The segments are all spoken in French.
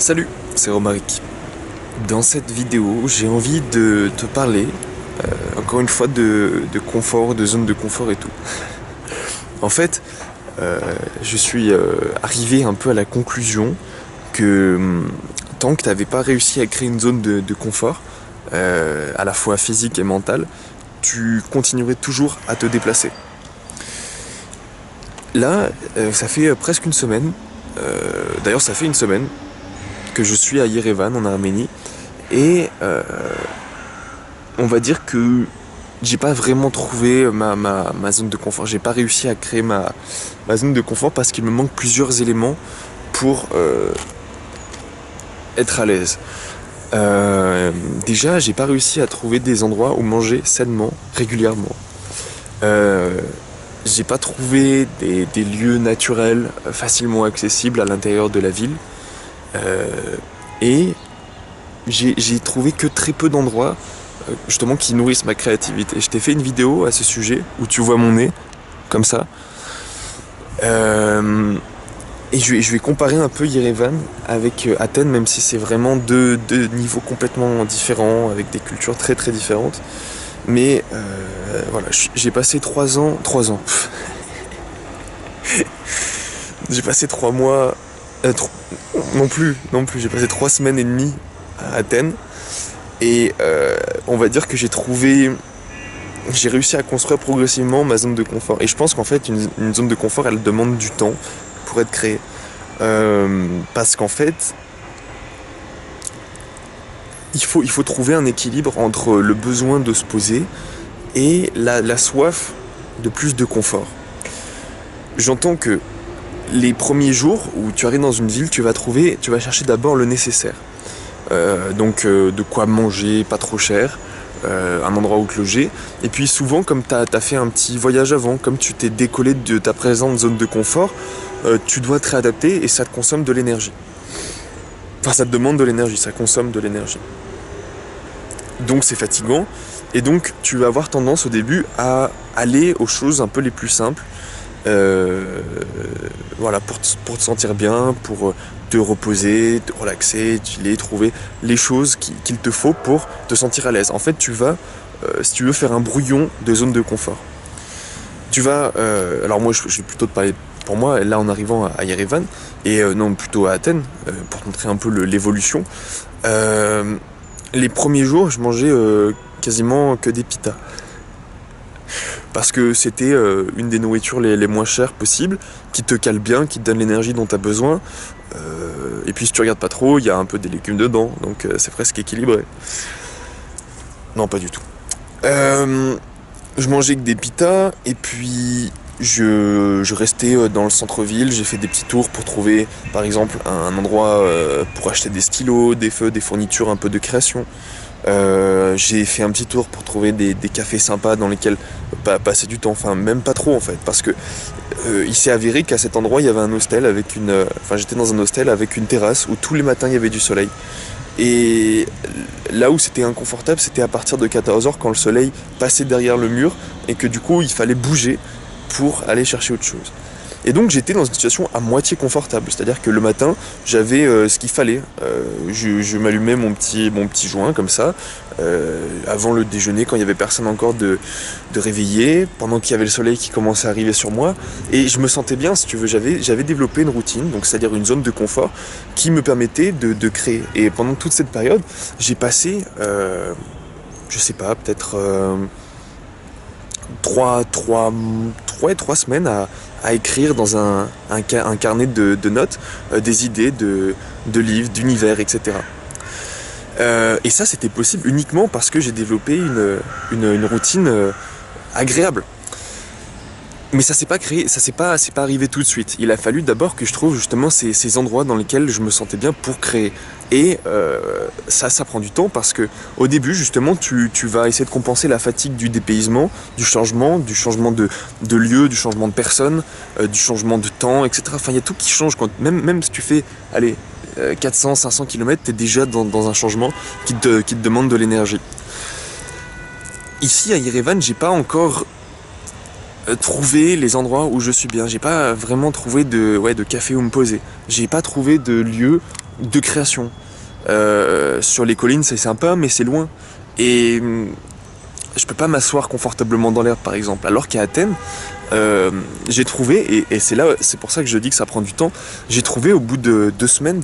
Salut, c'est Romaric. Dans cette vidéo, j'ai envie de te parler, encore une fois, de confort, de zone de confort et tout. En fait, je suis arrivé un peu à la conclusion que tant que tu n'avais pas réussi à créer une zone de confort, à la fois physique et mentale, tu continuerais toujours à te déplacer. Là, ça fait presque une semaine, d'ailleurs ça fait une semaine, que je suis à Yerevan en Arménie et on va dire que j'ai pas vraiment trouvé ma zone de confort. J'ai pas réussi à créer ma zone de confort parce qu'il me manque plusieurs éléments pour être à l'aise. Déjà, j'ai pas réussi à trouver des endroits où manger sainement, régulièrement. J'ai pas trouvé des lieux naturels facilement accessibles à l'intérieur de la ville. Et j'ai trouvé que très peu d'endroits justement qui nourrissent ma créativité. Je t'ai fait une vidéo à ce sujet où tu vois mon nez comme ça. Et je vais comparer un peu Yerevan avec Athènes, même si c'est vraiment deux niveaux complètement différents, avec des cultures très très différentes. Mais voilà, j'ai passé 3 ans. J'ai passé 3 mois. Non plus, j'ai passé 3 semaines et demie à Athènes. Et on va dire que j'ai réussi à construire progressivement ma zone de confort. Et je pense qu'en fait, une zone de confort, elle demande du temps pour être créée. Parce qu'en fait, il faut trouver un équilibre entre le besoin de se poser et la soif de plus de confort. J'entends que les premiers jours où tu arrives dans une ville, tu vas chercher d'abord le nécessaire. Donc de quoi manger, pas trop cher, un endroit où te loger. Et puis souvent, comme tu as fait un petit voyage avant, comme tu t'es décollé de ta présente zone de confort, tu dois te réadapter et ça te consomme de l'énergie. Enfin, ça te demande de l'énergie, ça consomme de l'énergie. Donc c'est fatigant. Et donc tu vas avoir tendance au début à aller aux choses un peu les plus simples. Voilà, pour te sentir bien, pour te reposer, te relaxer, chiller, trouver les choses qu'il te faut pour te sentir à l'aise. En fait, tu vas, si tu veux, faire un brouillon de zone de confort. Tu vas, alors moi je vais plutôt te parler pour moi, là en arrivant à Yerevan, et non plutôt à Athènes, pour te montrer un peu l'évolution. Les premiers jours, je mangeais quasiment que des pitas. Parce que c'était une des nourritures les moins chères possibles, qui te cale bien, qui te donne l'énergie dont tu as besoin. Et puis si tu regardes pas trop, il y a un peu des légumes dedans, donc c'est presque équilibré. Non, pas du tout. Je mangeais que des pitas, et puis je restais dans le centre-ville, j'ai fait des petits tours pour trouver par exemple un endroit pour acheter des stylos, des feux, des fournitures un peu de création. J'ai fait un petit tour pour trouver des cafés sympas dans lesquels passer du temps, enfin même pas trop en fait, parce que il s'est avéré qu'à cet endroit il y avait un hostel avec j'étais dans un hostel avec une terrasse où tous les matins il y avait du soleil. Et là où c'était inconfortable, c'était à partir de 14h quand le soleil passait derrière le mur et que du coup il fallait bouger pour aller chercher autre chose. Et donc j'étais dans une situation à moitié confortable, c'est-à-dire que le matin j'avais ce qu'il fallait. Je m'allumais mon petit joint comme ça, avant le déjeuner quand il n'y avait personne encore de réveillé, pendant qu'il y avait le soleil qui commençait à arriver sur moi, et je me sentais bien si tu veux, j'avais développé une routine, donc c'est-à-dire une zone de confort qui me permettait de créer. Et pendant toute cette période, j'ai passé, je sais pas, peut-être 3 semaines à écrire dans un carnet de notes des idées de livres, d'univers, etc. Et ça, c'était possible uniquement parce que j'ai développé une routine agréable. Mais ça s'est pas arrivé tout de suite. Il a fallu d'abord que je trouve justement ces endroits dans lesquels je me sentais bien pour créer. Et ça prend du temps parce que au début justement tu vas essayer de compenser la fatigue du dépaysement, du changement de lieu, du changement de personne, du changement de temps, etc. Enfin il y a tout qui change même si tu fais 400-500 km, t'es déjà dans un changement qui te demande de l'énergie. Ici à Yerevan, j'ai pas encore trouver les endroits où je suis bien. J'ai pas vraiment trouvé de café où me poser. J'ai pas trouvé de lieu de création. Sur les collines, c'est sympa, mais c'est loin. Et je peux pas m'asseoir confortablement dans l'herbe, par exemple. Alors qu'à Athènes, j'ai trouvé, et c'est là, c'est pour ça que je dis que ça prend du temps, j'ai trouvé au bout de 2 semaines,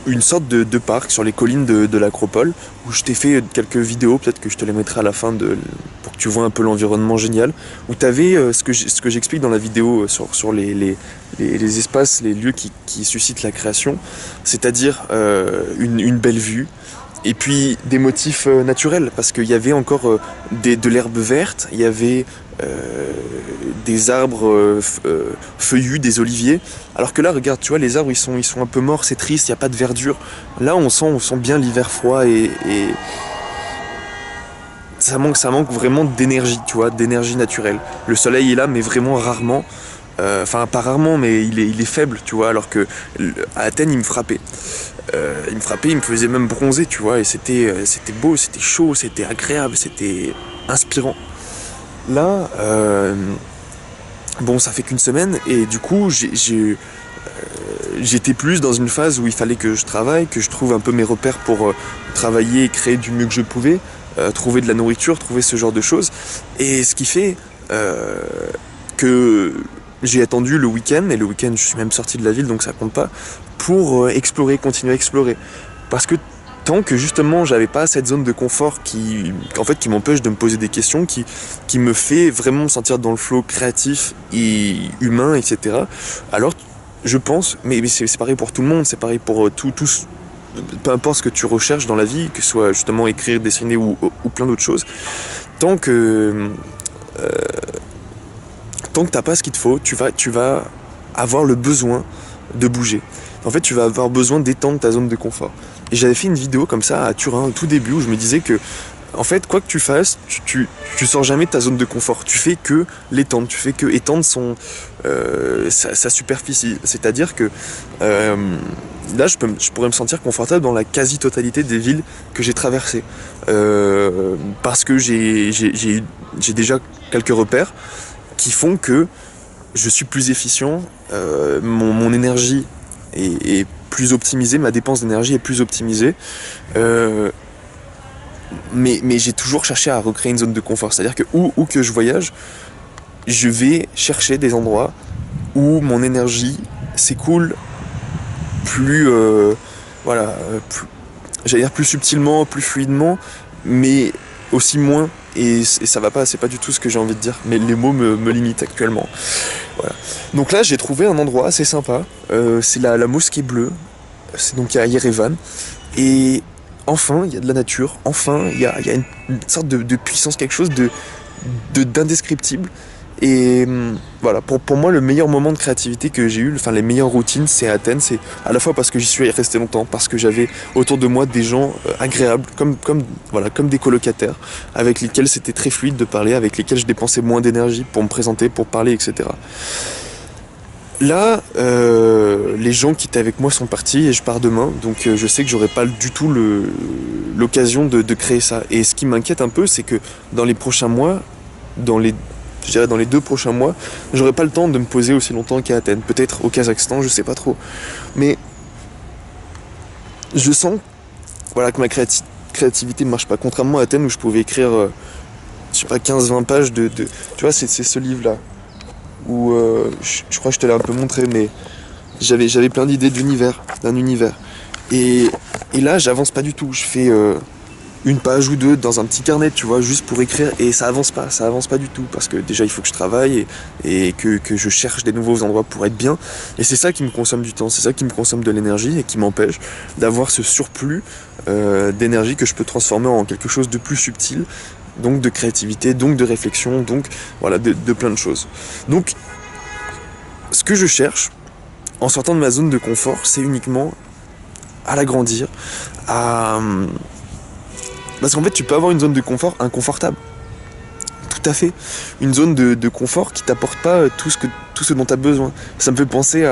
une sorte de parc sur les collines de l'Acropole, où je t'ai fait quelques vidéos, peut-être que je te les mettrai à la fin pour que tu vois un peu l'environnement génial, où tu avais ce que j'explique dans la vidéo sur les espaces, les lieux qui suscitent la création, c'est-à-dire une belle vue, et puis des motifs naturels, parce qu'il y avait encore de l'herbe verte, il y avait des arbres feuillus, des oliviers. Alors que là, regarde, tu vois, les arbres, ils sont un peu morts, c'est triste, il n'y a pas de verdure. Là, on sent bien l'hiver froid et ça manque vraiment d'énergie, tu vois, d'énergie naturelle. Le soleil est là, mais vraiment rarement. Enfin, pas rarement, mais il est faible, tu vois, alors que à Athènes, il me frappait. Il me faisait même bronzer, tu vois, et c'était beau, c'était chaud, c'était agréable, c'était inspirant. Là, bon, ça fait qu'une semaine, et du coup, j'étais plus dans une phase où il fallait que je travaille, que je trouve un peu mes repères pour travailler et créer du mieux que je pouvais, trouver de la nourriture, trouver ce genre de choses. Et ce qui fait que j'ai attendu le week-end, et le week-end, je suis même sorti de la ville, donc ça compte pas, pour explorer, continuer à explorer. Parce que tant que justement j'avais pas cette zone de confort qui m'empêche de me poser des questions, qui me fait vraiment me sentir dans le flow créatif et humain, etc. Alors je pense, mais c'est pareil pour tout le monde, c'est pareil pour tous, peu importe ce que tu recherches dans la vie, que ce soit justement écrire, dessiner ou plein d'autres choses, tant que t'as pas ce qu'il te faut, tu vas avoir le besoin de bouger. En fait, tu vas avoir besoin d'étendre ta zone de confort. Et j'avais fait une vidéo comme ça à Turin au tout début où je me disais que, en fait, quoi que tu fasses, tu sors jamais de ta zone de confort. Tu fais que l'étendre, tu fais que étendre sa superficie. C'est-à-dire que là, je pourrais me sentir confortable dans la quasi-totalité des villes que j'ai traversées. Parce que j'ai déjà quelques repères qui font que je suis plus efficient, mon énergie est plus optimisée, ma dépense d'énergie est plus optimisée, mais j'ai toujours cherché à recréer une zone de confort, c'est-à-dire que où que je voyage, je vais chercher des endroits où mon énergie s'écoule plus, voilà, j'allais dire plus subtilement, plus fluidement, mais aussi moins. Et ça va pas, c'est pas du tout ce que j'ai envie de dire, mais les mots me limitent actuellement. Voilà. Donc là, j'ai trouvé un endroit assez sympa. C'est la mosquée bleue. C'est donc à Yerevan. Et enfin, il y a de la nature. Enfin, il y a une sorte de puissance, quelque chose d'indescriptible. Et voilà, pour moi, le meilleur moment de créativité que j'ai eu, enfin les meilleures routines, c'est à Athènes. C'est à la fois parce que j'y suis resté longtemps, parce que j'avais autour de moi des gens agréables, comme des colocataires, avec lesquels c'était très fluide de parler, avec lesquels je dépensais moins d'énergie pour me présenter, pour parler, etc. Là, les gens qui étaient avec moi sont partis et je pars demain, donc je sais que j'aurai pas du tout l'occasion de créer ça. Et ce qui m'inquiète un peu, c'est que dans les prochains mois, je dirais dans les 2 prochains mois, j'aurai pas le temps de me poser aussi longtemps qu'à Athènes. Peut-être au Kazakhstan, je sais pas trop. Mais je sens voilà, que ma créativité ne marche pas. Contrairement à Athènes où je pouvais écrire, je sais pas, 15-20 pages Tu vois, c'est ce livre-là. Où je crois que je te l'ai un peu montré, mais j'avais plein d'idées d'un univers. Et là, j'avance pas du tout. Je fais une page ou deux dans un petit carnet, tu vois, juste pour écrire, et ça avance pas du tout, parce que déjà il faut que je travaille et que je cherche des nouveaux endroits pour être bien, et c'est ça qui me consomme du temps, c'est ça qui me consomme de l'énergie et qui m'empêche d'avoir ce surplus d'énergie que je peux transformer en quelque chose de plus subtil, donc de créativité, donc de réflexion, donc voilà, de plein de choses. Donc ce que je cherche en sortant de ma zone de confort, c'est uniquement à l'agrandir, parce qu'en fait, tu peux avoir une zone de confort inconfortable. Tout à fait. Une zone de confort qui t'apporte pas tout ce dont tu as besoin. Ça me fait penser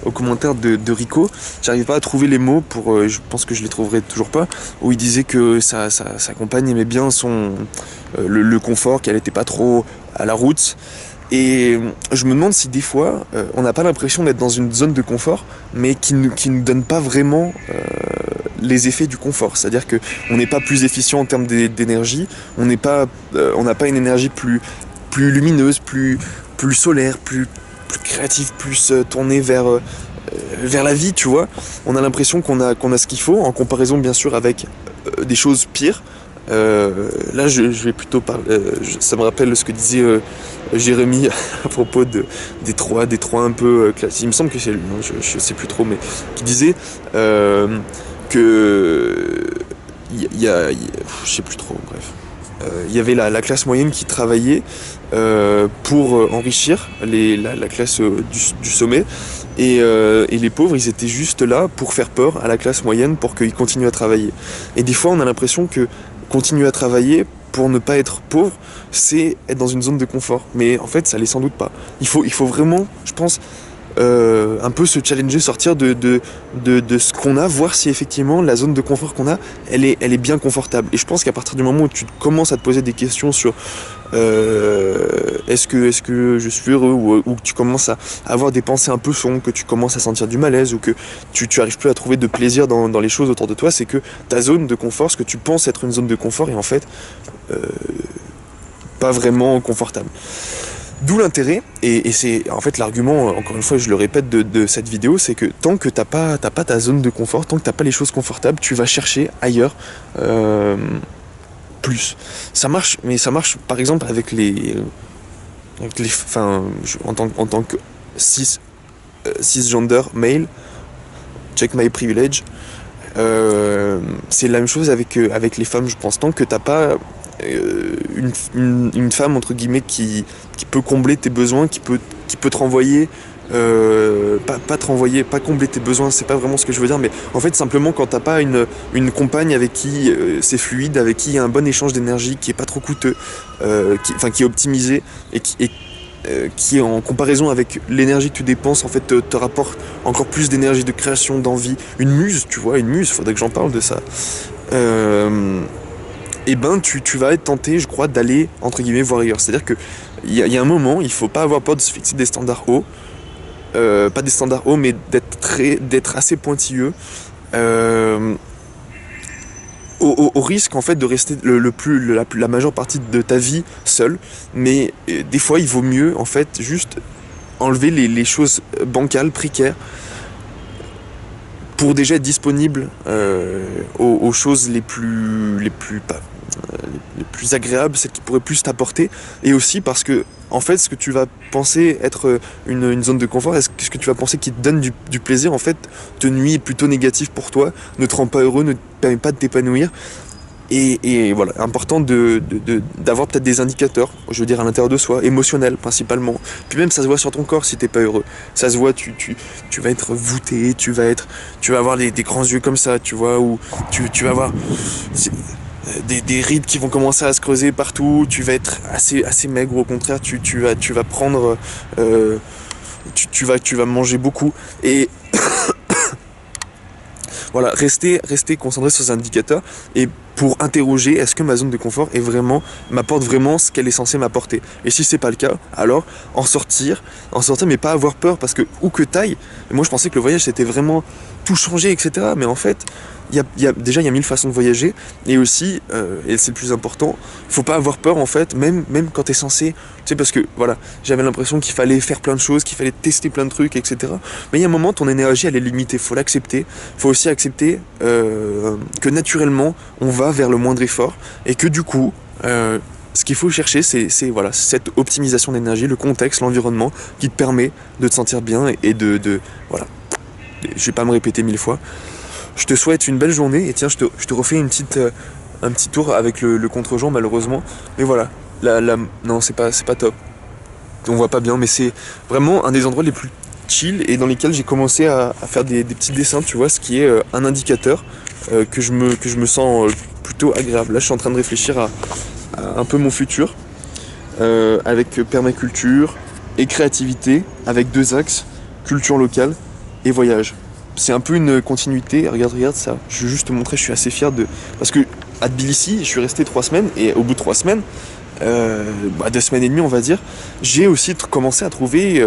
aux commentaires de Rico. J'arrive pas à trouver les mots pour. Je pense que je les trouverai toujours pas. Où il disait que sa compagne aimait bien le confort, qu'elle était pas trop à la route. Et je me demande si des fois, on n'a pas l'impression d'être dans une zone de confort, mais qui nous donne pas vraiment les effets du confort. C'est-à-dire que on n'est pas plus efficient en termes d'énergie, on n'a pas une énergie plus lumineuse, plus solaire, plus créative, plus tournée vers la vie, tu vois. On a l'impression qu'on a ce qu'il faut, en comparaison bien sûr avec des choses pires. Là, je vais plutôt parler. Ça me rappelle ce que disait Jérémy à propos des trois un peu classiques. Il me semble que c'est lui, hein, je sais plus trop, mais qui disait que je sais plus trop. Bref, il y avait la classe moyenne qui travaillait pour enrichir la classe du sommet. Et les pauvres, ils étaient juste là pour faire peur à la classe moyenne pour qu'ils continuent à travailler. Et des fois, on a l'impression que continuer à travailler pour ne pas être pauvre, c'est être dans une zone de confort. Mais en fait, ça l'est sans doute pas. Il faut vraiment, je pense, un peu se challenger, sortir de ce qu'on a, voir si effectivement la zone de confort qu'on a, elle est bien confortable. Et je pense qu'à partir du moment où tu commences à te poser des questions sur est-ce que je suis heureux, ou que tu commences à avoir des pensées un peu sombres, que tu commences à sentir du malaise, ou que tu arrives plus à trouver de plaisir dans les choses autour de toi, c'est que ta zone de confort, ce que tu penses être une zone de confort, est en fait pas vraiment confortable. D'où l'intérêt, et c'est en fait l'argument, encore une fois je le répète, de cette vidéo, c'est que tant que t'as pas ta zone de confort, tant que t'as pas les choses confortables, tu vas chercher ailleurs plus. Ça marche, mais ça marche par exemple avec enfin, en tant que cisgender male, check my privilege, c'est la même chose avec les femmes, je pense. Tant que t'as pas une femme entre guillemets qui peut combler tes besoins, qui peut te renvoyer, pas te renvoyer, pas combler tes besoins, c'est pas vraiment ce que je veux dire, mais en fait simplement quand t'as pas une compagne avec qui c'est fluide, avec qui il y a un bon échange d'énergie, qui est pas trop coûteux, qui est optimisé, et qui en comparaison avec l'énergie que tu dépenses en fait te rapporte encore plus d'énergie, de création, d'envie, une muse, tu vois, une muse, faudrait que j'en parle de ça. Et ben tu vas être tenté, je crois, d'aller entre guillemets voir ailleurs. C'est-à-dire que il y a un moment, il faut pas avoir peur de se fixer des standards hauts, pas des standards hauts, mais d'être assez pointilleux, au risque en fait de rester la majeure partie de ta vie seul. Mais des fois, il vaut mieux en fait juste enlever les choses bancales, précaires, pour déjà être disponible aux choses les plus agréables, celles qui pourraient plus t'apporter, et aussi parce que en fait ce que tu vas penser être une zone de confort, ce que tu vas penser qui te donne du plaisir, en fait te nuit, est plutôt négatif pour toi, ne te rend pas heureux, ne te permet pas de t'épanouir. Et voilà, important d'avoir peut-être des indicateurs, je veux dire à l'intérieur de soi, émotionnels principalement. Puis même ça se voit sur ton corps si t'es pas heureux. Ça se voit, tu vas être voûté, tu vas avoir des grands yeux comme ça, tu vois, ou tu vas avoir des rides qui vont commencer à se creuser partout, tu vas être assez maigre, au contraire, tu vas prendre, tu vas manger beaucoup. Et voilà, rester concentré sur ces indicateurs, et pour interroger est-ce que ma zone de confort m'apporte vraiment ce qu'elle est censée m'apporter. Et si c'est pas le cas, alors en sortir, mais pas avoir peur, parce que où que t'ailles, moi je pensais que le voyage c'était vraiment tout changer, etc. Mais en fait, il y a 1000 façons de voyager, et aussi, et c'est le plus important, il faut pas avoir peur en fait, même quand t'es censé, tu sais, parce que voilà, j'avais l'impression qu'il fallait faire plein de choses, qu'il fallait tester plein de trucs, etc. Mais il y a un moment, ton énergie elle est limitée, faut l'accepter, faut aussi accepter que naturellement on va vers le moindre effort, et que du coup, ce qu'il faut chercher, c'est voilà, cette optimisation d'énergie, le contexte, l'environnement qui te permet de te sentir bien, et voilà. Je vais pas me répéter 1000 fois. Je te souhaite une belle journée, et tiens, je te refais un petit tour avec le contre-jour malheureusement. Mais voilà, non, c'est pas top. On voit pas bien, mais c'est vraiment un des endroits les plus chill et dans lesquels j'ai commencé à faire des petits dessins, tu vois, ce qui est un indicateur que je me sens plutôt agréable. Là, je suis en train de réfléchir à un peu mon futur, avec permaculture et créativité, avec 2 axes, culture locale et voyage. C'est un peu une continuité, regarde ça, je vais juste te montrer, je suis assez fier parce que à Tbilissi, je suis resté 3 semaines, et au bout de 3 semaines, 2 semaines et demie on va dire, j'ai aussi commencé à trouver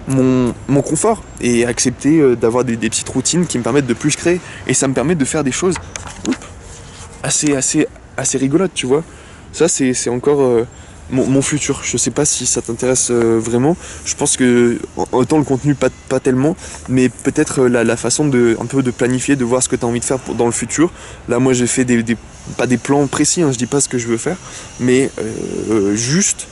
mon confort et accepter d'avoir des petites routines qui me permettent de plus créer. Et ça me permet de faire des choses assez rigolotes, tu vois. Ça, c'est encore mon futur. Je sais pas si ça t'intéresse vraiment. Je pense que autant le contenu, pas tellement, mais peut-être la façon de un peu de planifier, de voir ce que tu as envie de faire dans le futur. Là, moi, j'ai fait pas des plans précis, hein, je dis pas ce que je veux faire, mais juste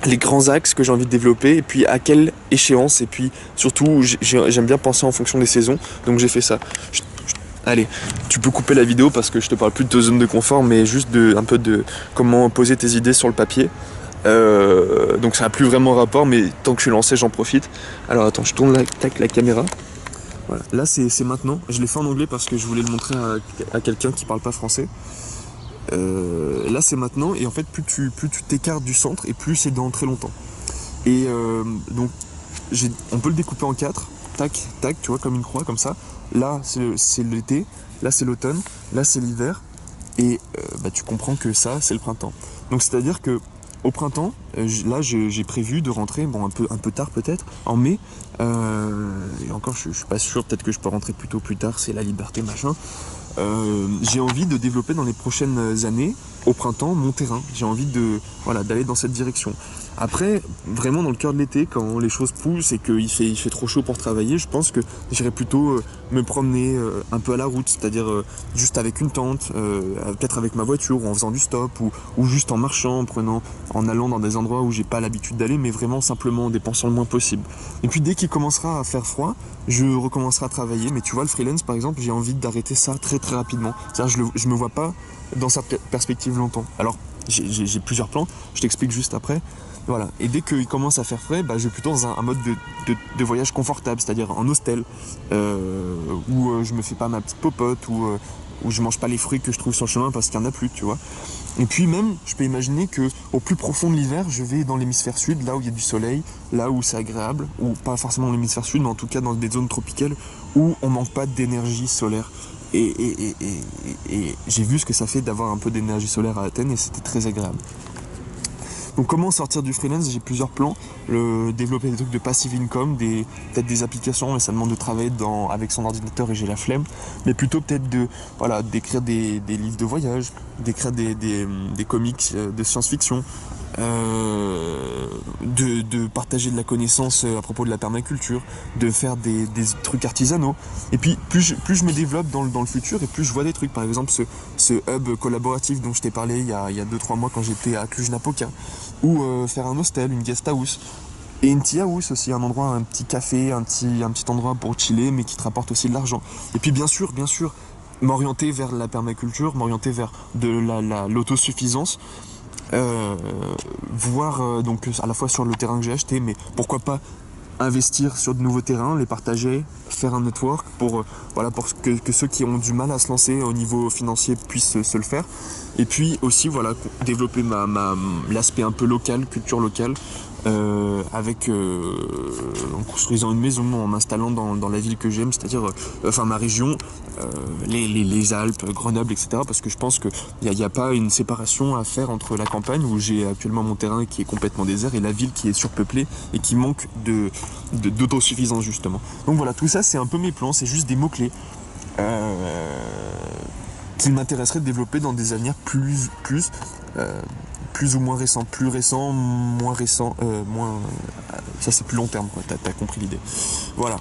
les grands axes que j'ai envie de développer, et puis à quelle échéance, et puis surtout j'aime bien penser en fonction des saisons, donc j'ai fait ça. Allez, tu peux couper la vidéo parce que je te parle plus de ta zone de confort, mais juste un peu de comment poser tes idées sur le papier. Donc ça n'a plus vraiment rapport, mais tant que je suis lancé, j'en profite. Alors attends, je tourne la caméra. Voilà. Là c'est maintenant, je l'ai fait en anglais parce que je voulais le montrer à quelqu'un qui parle pas français. Là c'est maintenant, et en fait plus tu t'écartes du centre et plus c'est dans très longtemps. Et donc on peut le découper en 4, tac, tac, tu vois, comme une croix, comme ça. Là c'est l'été, là c'est l'automne, là c'est l'hiver, et tu comprends que ça c'est le printemps. Donc c'est à dire que au printemps, là j'ai prévu de rentrer, bon un peu tard peut-être, en mai, et encore je suis pas sûr, peut-être que je peux rentrer plus tard, c'est la liberté machin. J'ai envie de développer dans les prochaines années, au printemps, mon terrain. J'ai envie d'aller dans cette direction. Après, vraiment dans le cœur de l'été, quand les choses poussent et qu'il fait trop chaud pour travailler, je pense que j'irai plutôt me promener un peu à la route, c'est-à-dire juste avec une tente, peut-être avec ma voiture, ou en faisant du stop, ou juste en marchant, en allant dans des endroits où j'ai pas l'habitude d'aller, mais vraiment simplement en dépensant le moins possible. Et puis dès qu'il commencera à faire froid, je recommencerai à travailler. Mais tu vois, le freelance par exemple, j'ai envie d'arrêter ça très très rapidement. C'est-à-dire je me vois pas dans cette perspective longtemps. Alors j'ai plusieurs plans, je t'explique juste après. Voilà. Et dès qu'il commence à faire frais, je vais plutôt dans un mode de voyage confortable, c'est-à-dire en hostel, où je me fais pas ma petite popote, où je mange pas les fruits que je trouve sur le chemin parce qu'il y en a plus, tu vois. Et puis même, je peux imaginer que au plus profond de l'hiver, je vais dans l'hémisphère sud, là où il y a du soleil, là où c'est agréable, ou pas forcément dans l'hémisphère sud, mais en tout cas dans des zones tropicales où on manque pas d'énergie solaire. Et j'ai vu ce que ça fait d'avoir un peu d'énergie solaire à Athènes, et c'était très agréable. Donc comment sortir du freelance? J'ai plusieurs plans. Développer des trucs de passive income, peut-être des applications, mais ça demande de travailler avec son ordinateur et j'ai la flemme. Mais plutôt peut-être d'écrire des livres de voyage, d'écrire des comics de science-fiction, de partager de la connaissance à propos de la permaculture, de faire des trucs artisanaux. Et puis plus je me développe dans le futur, et plus je vois des trucs. Par exemple ce hub collaboratif dont je t'ai parlé il y a 2-3 mois quand j'étais à Cluj-Napoca, ou faire un hostel, une guest house. Et une tea house aussi, un endroit, un petit café, un petit endroit pour chiller, mais qui te rapporte aussi de l'argent. Et puis bien sûr, m'orienter vers la permaculture, m'orienter vers de l'autosuffisance, voir donc à la fois sur le terrain que j'ai acheté, mais pourquoi pas investir sur de nouveaux terrains, les partager, faire un network pour que ceux qui ont du mal à se lancer au niveau financier puissent se le faire. Et puis aussi développer l'aspect un peu local, culture locale, en construisant une maison, en m'installant dans la ville que j'aime, c'est-à-dire ma région, les Alpes, Grenoble, etc. Parce que je pense qu'il n'y a pas une séparation à faire entre la campagne, où j'ai actuellement mon terrain qui est complètement désert, et la ville qui est surpeuplée et qui manque d'autosuffisance justement. Donc voilà, tout ça c'est un peu mes plans, c'est juste des mots-clés qui m'intéresserait de développer dans des avenirs plus ou moins récents, plus récents, moins récents, ça c'est plus long terme, quoi. T'as compris l'idée. Voilà.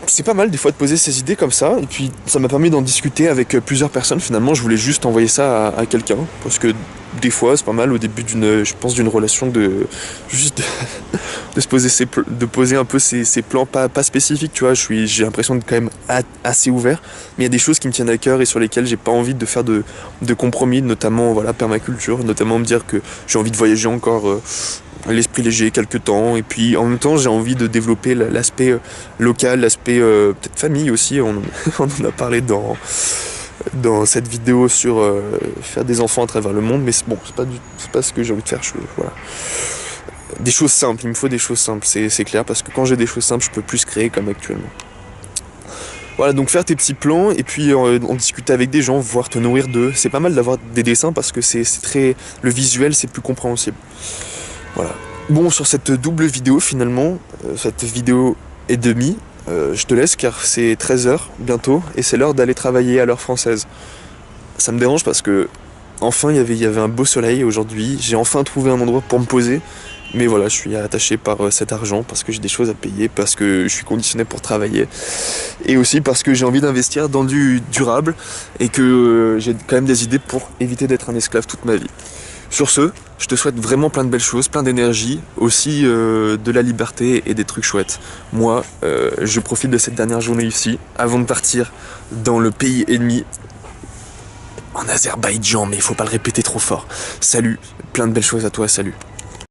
C'est pas mal des fois de poser ces idées comme ça, et puis ça m'a permis d'en discuter avec plusieurs personnes. Finalement, je voulais juste envoyer ça à quelqu'un, parce que des fois c'est pas mal au début d'une relation de poser un peu ces plans pas spécifiques, tu vois. J'ai l'impression d'être quand même assez ouvert, mais il y a des choses qui me tiennent à cœur et sur lesquelles j'ai pas envie de faire de compromis, notamment permaculture, notamment me dire que j'ai envie de voyager encore l'esprit léger quelques temps, et puis en même temps j'ai envie de développer l'aspect local, l'aspect peut-être famille aussi. On en a parlé dans cette vidéo sur faire des enfants à travers le monde, mais c'est pas ce que j'ai envie de faire. Voilà. Des choses simples, il me faut des choses simples, c'est clair, parce que quand j'ai des choses simples, je peux plus créer comme actuellement. Voilà, donc faire tes petits plans et puis en discuter avec des gens, voir te nourrir d'eux. C'est pas mal d'avoir des dessins parce que c'est très... Le visuel, c'est plus compréhensible. Voilà. Bon, sur cette double vidéo finalement, cette vidéo et demie, je te laisse car c'est 13 h bientôt et c'est l'heure d'aller travailler à l'heure française. Ça me dérange parce que enfin il y avait un beau soleil aujourd'hui, j'ai enfin trouvé un endroit pour me poser. Mais voilà, je suis attaché par cet argent parce que j'ai des choses à payer, parce que je suis conditionné pour travailler et aussi parce que j'ai envie d'investir dans du durable et que j'ai quand même des idées pour éviter d'être un esclave toute ma vie. Sur ce, je te souhaite vraiment plein de belles choses, plein d'énergie, aussi de la liberté et des trucs chouettes. Moi, je profite de cette dernière journée ici avant de partir dans le pays ennemi, en Azerbaïdjan, mais il faut pas le répéter trop fort. Salut, plein de belles choses à toi, salut.